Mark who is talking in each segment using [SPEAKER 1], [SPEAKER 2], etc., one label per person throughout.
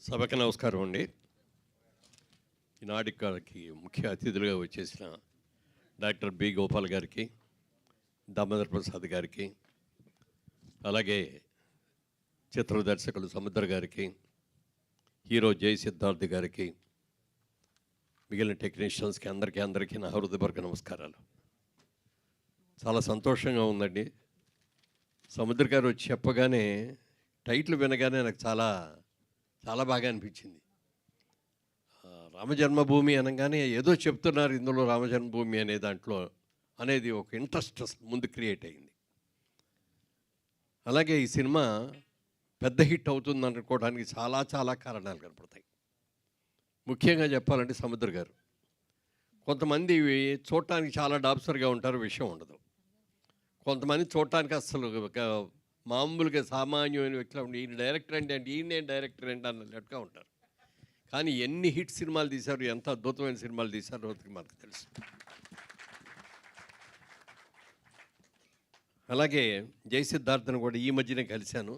[SPEAKER 1] సభకి నమస్కారం అండి. ఈనాటికి ముఖ్య అతిథులుగా వచ్చేసిన డాక్టర్ బి గోపాల్ గారికి, దామోదర్ ప్రసాద్ గారికి, అలాగే చిత్ర దర్శకులు సముద్ర గారికి, హీరో జై సిద్ధార్థ్ గారికి, మిగిలిన టెక్నీషియన్స్కి అందరికీ నా హృదయపూర్వక నమస్కారాలు. చాలా సంతోషంగా ఉందండి. సముద్ర గారు వచ్చి చెప్పగానే టైటిల్ వినగానే నాకు చాలా చాలా బాగా అనిపించింది. రామజన్మభూమి అనగానే ఏదో చెప్తున్నారు ఇందులో రామజన్మభూమి అనే దాంట్లో అనేది ఒక ఇంట్రెస్ట్ ముందు క్రియేట్ అయింది. అలాగే ఈ సినిమా పెద్ద హిట్ అవుతుంది అనుకోవడానికి చాలా చాలా కారణాలు కనపడతాయి. ముఖ్యంగా చెప్పాలంటే సముద్ర గారు కొంతమంది చూడటానికి చాలా డాబ్సర్గా ఉంటారు, విషయం ఉండదు. కొంతమంది చూడటానికి అసలు మామూలుగా సామాన్యమైన వ్యక్తులు ఉండి ఈయన డైరెక్టర్ అంటే ఈయనే డైరెక్టర్ అంటే అన్నట్టుగా ఉంటారు. కానీ ఎన్ని హిట్ సినిమాలు తీశారు, ఎంత అద్భుతమైన సినిమాలు తీశారో మనకు తెలుసు. అలాగే జై సిద్ధార్థను కూడా ఈ మధ్యనే కలిశాను,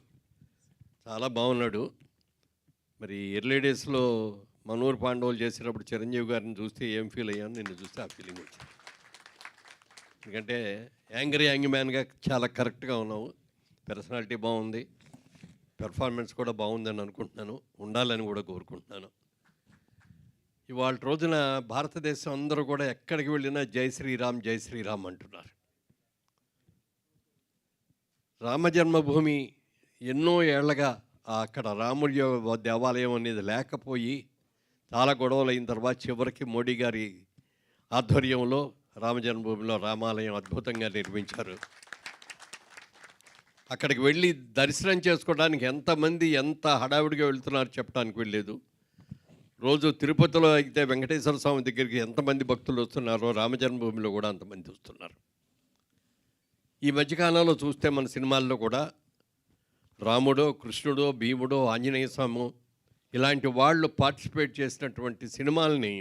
[SPEAKER 1] చాలా బాగున్నాడు. మరి ఎర్లీ డేస్లో మనూరు పాండవులు చేసేటప్పుడు చిరంజీవి గారిని చూస్తే ఏం ఫీల్ అయ్యాను, నిన్ను చూస్తే ఆ ఫీలింగ్ వచ్చింది. ఎందుకంటే యాంగ్ మ్యాన్గా చాలా కరెక్ట్గా ఉన్నావు, పర్సనాలిటీ బాగుంది, పెర్ఫార్మెన్స్ కూడా బాగుందని అనుకుంటున్నాను, ఉండాలని కూడా కోరుకుంటున్నాను. ఇవాళ రోజున భారతదేశం అందరూ కూడా ఎక్కడికి వెళ్ళినా జై శ్రీరామ్ జై శ్రీరామ్ అంటున్నారు. రామజన్మభూమి ఎన్నో ఏళ్లగా అక్కడ రాముడి దేవాలయం అనేది లేకపోయి చాలా గొడవలు అయిన తర్వాత చివరికి మోడీ గారి ఆధ్వర్యంలో రామజన్మభూమిలో రామాలయం అద్భుతంగా నిర్మించారు. అక్కడికి వెళ్ళి దర్శనం చేసుకోవడానికి ఎంతమంది ఎంత హడావిడిగా వెళ్తున్నారు చెప్పడానికి వెళ్ళలేదు. రోజు తిరుపతిలో అయితే వెంకటేశ్వర స్వామి దగ్గరికి ఎంతమంది భక్తులు వస్తున్నారో రామజన్మభూమిలో కూడా అంతమంది వస్తున్నారు. ఈ మధ్యకాలంలో చూస్తే మన సినిమాల్లో కూడా రాముడో, కృష్ణుడో, భీముడో, ఆంజనేయ స్వామి ఇలాంటి వాళ్ళు పార్టిసిపేట్ చేసినటువంటి సినిమాలని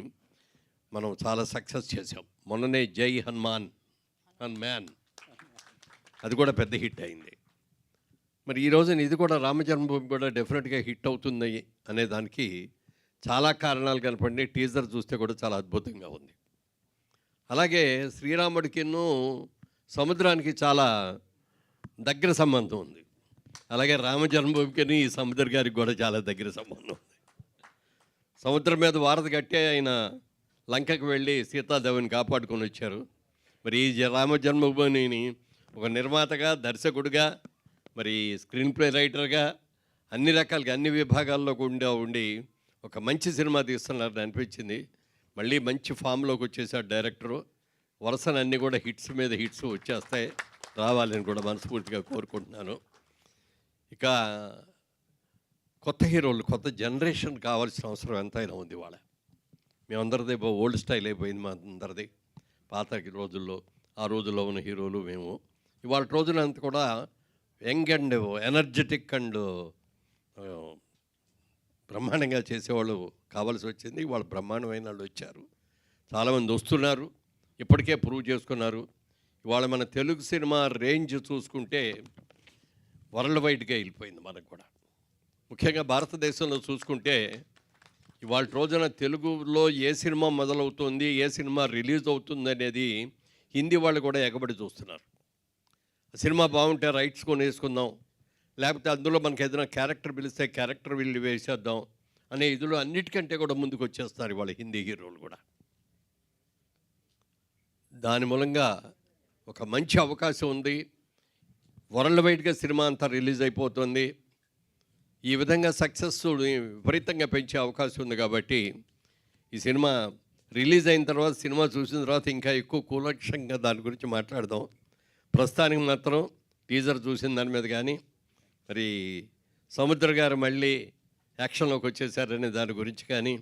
[SPEAKER 1] మనం చాలా సక్సెస్ చేసాం. మొన్ననే జై హనుమాన్ అది కూడా పెద్ద హిట్ అయింది. మరి ఈ రోజున ఇది కూడా రామజన్మభూమి కూడా డెఫినెట్గా హిట్ అవుతుంది అనే దానికి చాలా కారణాలు కనపడి టీజర్ చూస్తే కూడా చాలా అద్భుతంగా ఉంది. అలాగే శ్రీరాముడికిను సముద్రానికి చాలా దగ్గర సంబంధం ఉంది. అలాగే రామజన్మభూమికి ఈ సముద్ర గారికి కూడా చాలా దగ్గర సంబంధం ఉంది. సముద్రం మీద వారధి కట్టి ఆయన లంకకు వెళ్ళి సీతాదేవిని కాపాడుకొని వచ్చారు. మరి ఈ రామజన్మభూమిని ఒక నిర్మాతగా, దర్శకుడిగా, మరి స్క్రీన్ ప్లే రైటర్గా అన్ని రకాలుగా అన్ని విభాగాల్లో కూడా ఉండి ఒక మంచి సినిమా తీస్తున్నారని అనిపించింది. మళ్ళీ మంచి ఫామ్లోకి వచ్చేసాడు డైరెక్టరు. వరుసనన్నీ కూడా హిట్స్ మీద హిట్స్ వచ్చేస్తాయి, రావాలని కూడా మనస్ఫూర్తిగా కోరుకుంటున్నాను. ఇక కొత్త హీరోలు, కొత్త జనరేషన్ కావాల్సిన అవసరం ఎంతైనా ఉంది. వాళ్ళ మేమందరిది ఓల్డ్ స్టైల్ అయిపోయింది, మా అందరిది పాత రోజుల్లో, ఆ రోజుల్లో ఉన్న హీరోలు మేము. ఇవాళ రోజున అంతా కూడా యంగ్ అండ్ ఎనర్జెటిక్ అండ్ బ్రహ్మాండంగా చేసేవాళ్ళు కావాల్సి వచ్చింది. వాళ్ళు బ్రహ్మాండమైన వాళ్ళు వచ్చారు, చాలామంది వస్తున్నారు, ఇప్పటికే ప్రూవ్ చేసుకున్నారు. ఇవాళ మన తెలుగు సినిమా రేంజ్ చూసుకుంటే వరల్డ్ వైడ్గా వెళ్ళిపోయింది. మనకు కూడా ముఖ్యంగా భారతదేశంలో చూసుకుంటే ఇవాళ రోజున తెలుగులో ఏ సినిమా మొదలవుతుంది, ఏ సినిమా రిలీజ్ అవుతుంది అనేది హిందీ వాళ్ళు కూడా ఎగబడి చూస్తున్నారు. సినిమా బాగుంటే రైట్స్ కొనేసుకుందాం, లేకపోతే అందులో మనకి ఏదైనా క్యారెక్టర్ పిలిస్తే క్యారెక్టర్ వీళ్ళు వేసేద్దాం అనే ఇదిలో అన్నిటికంటే కూడా ముందుకు వచ్చేస్తారు వాళ్ళ హిందీ హీరోలు కూడా. దాని మూలంగా ఒక మంచి అవకాశం ఉంది. వరల్డ్ వైడ్గా సినిమా అంతా రిలీజ్ అయిపోతుంది. ఈ విధంగా సక్సెస్ విపరీతంగా పెంచే అవకాశం ఉంది. కాబట్టి ఈ సినిమా రిలీజ్ అయిన తర్వాత, సినిమా చూసిన తర్వాత ఇంకా ఎక్కువ కూలక్షంగా దాని గురించి మాట్లాడదాం. ప్రస్తుతానికి మాత్రం టీజర్ చూసిన దాని మీద కానీ, మరి సముద్ర గారు మళ్ళీ యాక్షన్లోకి వచ్చేసారనే దాని గురించి కానీ,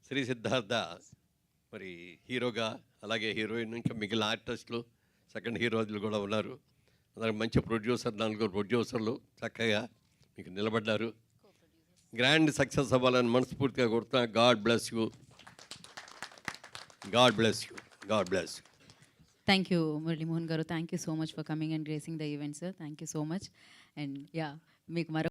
[SPEAKER 1] శ్రీ సిద్ధార్థ మరి హీరోగా, అలాగే హీరోయిన్, ఇంకా మిగిలిన ఆర్టిస్టులు, సెకండ్ హీరోలు కూడా ఉన్నారు. అలాగే మంచి ప్రొడ్యూసర్, 4 ప్రొడ్యూసర్లు చక్కగా మీకు నిలబడ్డారు. గ్రాండ్ సక్సెస్ అవ్వాలని మనస్ఫూర్తిగా కోరుతున్నా. God bless you, God bless you, God bless you.
[SPEAKER 2] Thank you, Murali Mohan Garu. Thank you so much for coming and gracing the event, sir. Thank you so much. And yeah, మీకు